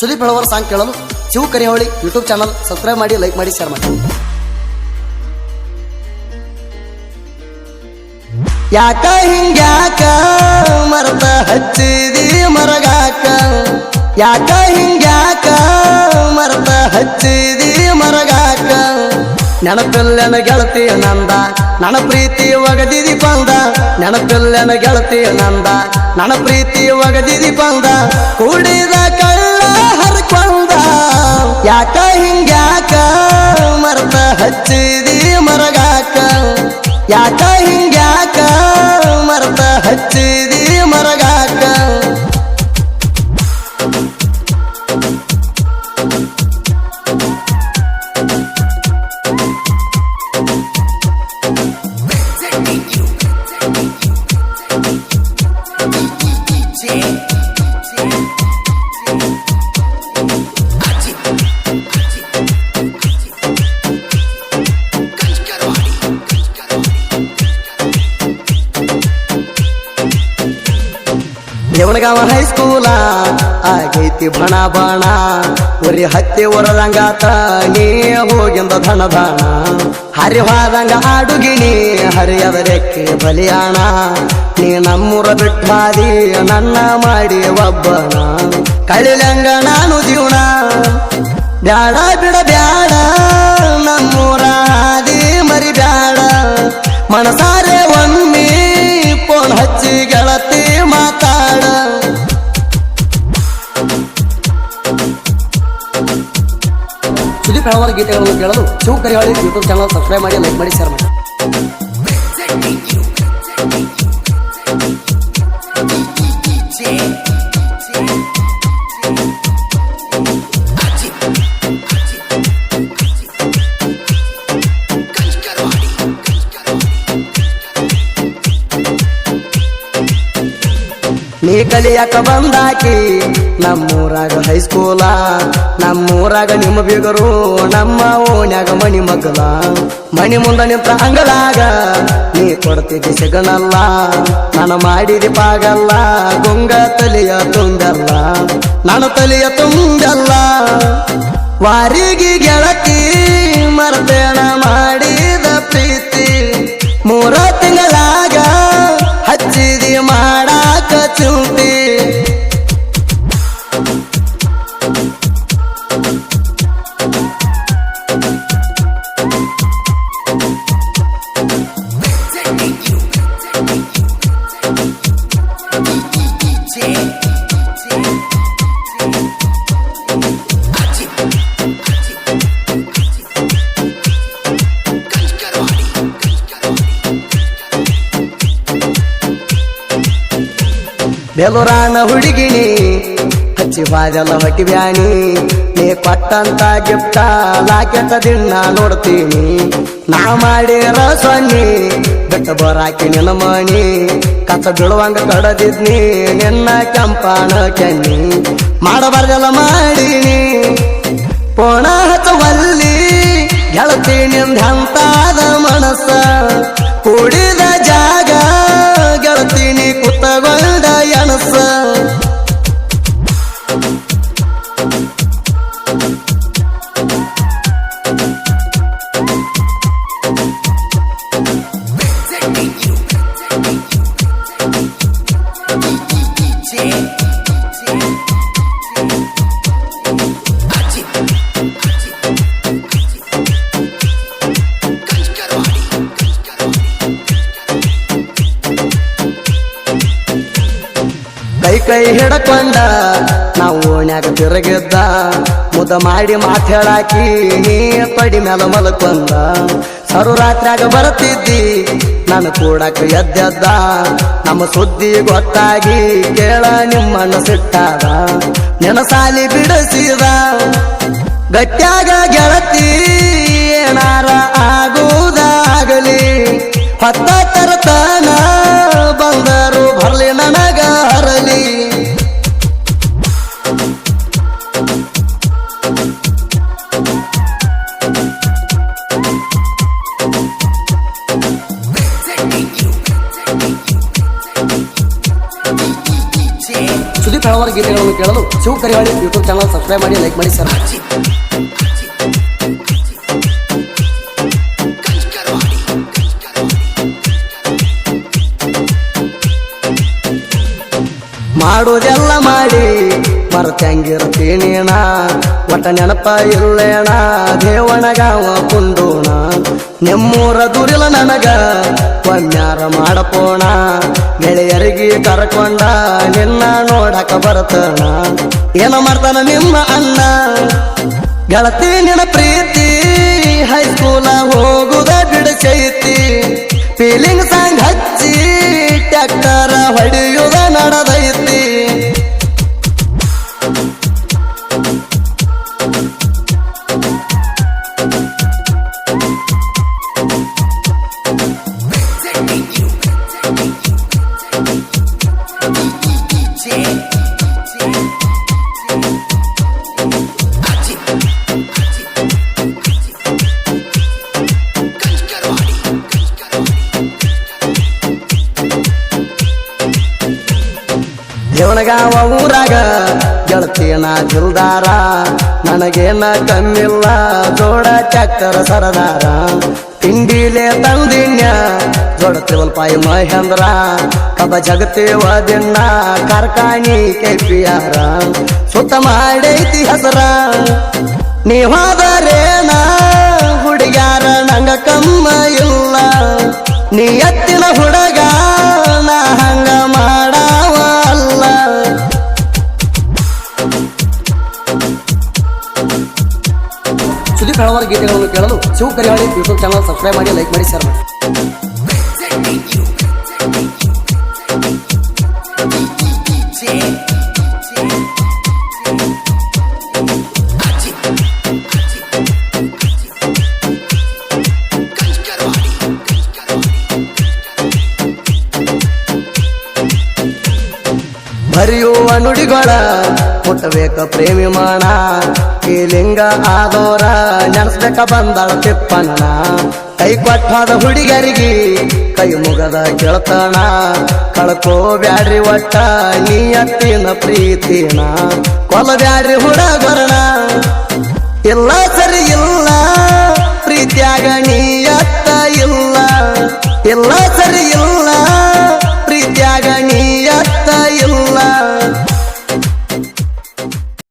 Sudeep ಹೇಳುವರ song ಕೇಳಲು Shiva ಕರಿಹೊಳಿ YouTube channel subscribe ಮಾಡಿ, like ಮಾಡಿ, ಶೇರ್ ಮಾಡಿ. ಯಾಕ ಹಿಂಗ್ಯಾಕ ಮರತ ಹಚ್ಚಿದಿ ಮರಗಾಕ, ಯಾಕ ಹಿಂಗ್ಯಾಕ ಮರತ ಹಚ್ಚಿದಿ ಮರಗಾಕ. ನೆನಪಿಲ್ಲನ ಗೆಳತಿ ನಂದ ನನ್ನ ಪ್ರೀತಿ ಒಗದಿದಿ ಪಂದ, ನೆನಪಿಲ್ಲನ ಗೆಳತಿ ನಂದ ನನ್ನ ಪ್ರೀತಿ ಒಗದಿದಿ ಪಂದ. ಕೂಡಿದ ಕಳ್ಳ ಹರ್ಕೊಂಡ ಯಾಕ ಹಿಂಗ್ಯಾಕ ಮರತ ಹಚ್ಚಿದಿ ಮರಗಾಕ, ಯಾಕ ಹಿಂಗ್ಯಾಕ ಮರತ ಹಚ್ಚಿದಿ ಮರಗಾಕ. ದೇವಣಗಾವ ಹೈಸ್ಕೂಲ ಆಗೈತಿ ಬಣ ಬಣ, ಉರಿ ಹತ್ತಿ ಹೊರದಂಗಾತ ನೀ ಹೋಗಿಂದ ಧನ ಧನ. ಹರಿವಾದಂಗ ಆಡುಗಿನಿ ಹರಿಯದ ರೆಕ್ಕೆ ಬಲಿಯಾಣ, ನೀ ನಮ್ಮೂರ ಬಿಟ್ಟಾದಿ ನನ್ನ ಮಾಡಿ ಒಬ್ಬನ. ಕಳಿಲಂಗ ನಾನು ಜೀವನ ಬ್ಯಾಡ ಬಿಡ ಬ್ಯಾಡ, ನಮ್ಮೂರ ಹಾದಿ ಮರಿ ಬ್ಯಾಡ. ಮನಸಾರೆ ಒಮ್ಮೆ ಫೋನ್ ಹಚ್ಚಿ ಗೆಳತಿ ಮಾತಾಡ. ಸುದೀಪ್ ಹೇಳುವರ ಗೀತೆಗಳನ್ನು ಕೇಳಲು ಶಿವ ಕರಿಹೊಳಿ ಯೂಟ್ಯೂಬ್ ಚಾನಲ್ ಸಬ್ಸ್ಕ್ರೈಬ್ ಮಾಡಿ, ಲೈಕ್ ಮಾಡಿ, ಶೇರ್ ಮಾಡಿ. ನೀ ಕಲಿಯಕ ಬಂದಾಕಿ ನಮ್ಮೂರಾಗ ಹೈಸ್ಕೂಲ, ನಮ್ಮೂರಾಗ ನಿಮ್ಮ ಬೀಗರು ನಮ್ಮ ಓಣ್ಯಾಗ ಮಣಿ ಮಗ್ಗಲ. ಮಣಿ ಮುಂದ ನಿಂತ ಅಂಗಲಾಗ ನೀ ಕೊಡ್ತಿದ್ದಿ ಸಿಗನಲ್ಲ, ನಾನು ಮಾಡಿದಿ ಪಾಗಲ್ಲ. ಗುಂಗ ತಲಿಯ ತುಂಬಲ್ಲ, ನಾನು ತಲಿಯ ತುಂಬಲ್ಲ. ವಾರಿಗೆ ಗೆಳತಿ ಮರತೇಣ ಮಾಡಿದ ಪ್ರೀತಿ, 3 ತಿಂಗಳಾಗ ಹಚ್ಚಿದಿ ಮಾಡಾಕ ಚುಂಟಿ. ಬೆಲುರಾನ ಹುಡುಗಿನಿ ಹಚ್ಚಿ ಬಾಜಲ್ಲ ಹೊಟ್ಟಿ ಬ್ಯಾನಿ, ನೀ ಕೊಟ್ಟಂತ ಗಿಫ್ಟ ಲಾಕೆಟ ದಿನ ನೋಡ್ತೀನಿ. ನಾ ಮಾಡಿರ ಸೊನ್ನಿ ಬೆಟ್ಟ ಬರಾಕಿ ನಿನ್ನ ಮಣಿ, ಕಸ ಬೀಳುವಂಗ ಕಡದಿದ್ನಿ ನಿನ್ನ ಕೆಂಪಾನ ಕೆನ್ನಿ. ಮಾಡಬಾರ್ದೆಲ್ಲ ಮಾಡೀನಿ ಪೋಣ ಹಚ್ಚವಲ್ಲಿ ಗೆಳತಿ ನಿಂದಂತಾದ ಮನಸ್ಸ. ಕೂಡಿದ ಜಾಗ ಗೆಳತೀನಿ ಕುತ್ತಗೊಂಡ ಎಣಸ. ಕೈ ಹಿಡಕೊಂಡ ನಾವು ಓಣ್ಯಾಗ ತಿರುಗಿದ್ದ, ಮುದ ಮಾಡಿ ಮಾತು ಹೇಳಾಕಿ ನೀ ಪಡಿ ಮ್ಯಾಲ ಮಲ್ಕೊಂಡ. ಸರು ರಾತ್ರಿಯಾಗ ಬರ್ತಿದ್ದಿ ನಾನು ಕೂಡಕ ಎದ್ದೆದ್ದ, ನಮ್ಮ ಸುದ್ದಿ ಗೊತ್ತಾಗಿ ಕೇಳ ನಿಮ್ಮಣ್ಣ ಸಿಟ್ಟಾದ. ನೆನಸಾಲಿ ಬಿಡಿಸಿದ ಗಟ್ಯಾಗ ಗೆಳತಿ ಏನಾರ ಆಗುವುದಾಗಲಿ, ಹೊತ್ತ ತರತನ ಬಂದರು ಬರ್ಲಿ ನನಗ ಹರಲಿ. ಸುದೀಪ್ ಹೇಳುವರ ಗೀತೆಗಳನ್ನು ಕೇಳಲು Shiva Karihali YouTube channel subscribe ಮಾಡಿ ಲೈಕ್ ಮಾಡಿ ಸರ್. ಮಾಡೋದೆಲ್ಲ ಮಾಡಿ ಮರ್ತಂಗಿರ್ತೀನೇಣ ಒಟ್ಟ ನೆನಪ ಇಲ್ಲೇಣ ದೇವಣಗಾವ ಕುಂದೋಣ ನೆಮ್ಮೂರ ದುರಿಲ ನನಗ ಒಮ್ಮ್ಯಾರ ಮಾಡಪೋಣ ಗೆಳೆಯರಿಗೆ ಕರ್ಕೊಂಡ ನಿನ್ನ ನೋಡಕ ಬರ್ತಣ ಏನ ಮಾಡ್ತಾನ ನಿಮ್ಮ ಅಣ್ಣ ಗೆಳತಿ ನಿನ್ನ ಪ್ರೀತಿ ಹೈಸ್ಕೂಲ ಹೋಗುದ ಬಿಡಸೈತಿ ಫೀಲಿಂಗ್ ಸಾಂಗ್ ಹಚ್ಚಿ ಟ್ಯಾಕ್ಟರ್ ಹೊಡೆಯುದ ನಡೆದೈತಿ ದೇವಣಗಾವ ಊರಾಗ ಗೆಳತಿಯನ ದಿಲ್ದಾರ ನನಗೇನ ಕಮ್ಮಿಲ್ಲ ಜೋಡ ಚಕ್ಕರ ಸರದಾರ ತಿಂಡಿಲೆ ತಂದಿನ್ಯ ಜೋಡತಿವಲ್ಪಾಯಿ ಮಹೇಂದ್ರ ಕಬ ಜಗತ್ತೇವ ದಿನ ಕಾರ್ಖಾನಿ ಕೆಪಿಯಾರ ಸುತ್ತ ಮಾಡೈತಿ ಹೆಸರ ನೀವಾದರೇನ ಹುಡುಗ್ಯಾರ ನಂಗ ಕಮ್ಮ ಇಲ್ಲ ನೀ ಎತ್ತಿನ ಹುಡುಗ ನಾ ಹಂಗ ಮಾಡಾವ ಅಲ್ಲ ಸುದೀಪ್ ಹಳವಾರ ಗೀತೆಗಳನ್ನು ಕೇಳಲು Shiva Karihali YouTube channel subscribe ಮಾಡಿ ಲೈಕ್ ಮಾಡಿ ಶೇರ್ ಮಾಡಿ. ಬರೆಯುವ ನುಡಿಗಳ ಮುಟ್ಟಬೇಕ ಪ್ರೇಮಿ ಮಾಣ ಈ ಲಿಂಗ ಆದೋರ ನೆನಸ್ಬೇಕ ಬಂದಾಳ ತಿಪ್ಪನ ಕೈ ಕೊಟ್ಟಾದ ಹುಡುಗರಿಗೆ ಕೈ ಮುಗದ ಕೇಳ್ತಾಣ ಕಳ್ಕೋ ಬ್ಯಾಡ್ರಿ ಒಟ್ಟ ನೀ ಅತ್ತಿನ ಪ್ರೀತಿನ ಕೊಲ ಬ್ಯಾಡ್ರಿ ಹುಡುಗರಣ ಇಲ್ಲ ಸರಿ ಇಲ್ಲ ಪ್ರೀತಿಯಾಗ ನೀ ಅತ್ತ ಇಲ್ಲ ಇಲ್ಲ ಸರಿ ಇಲ್ಲ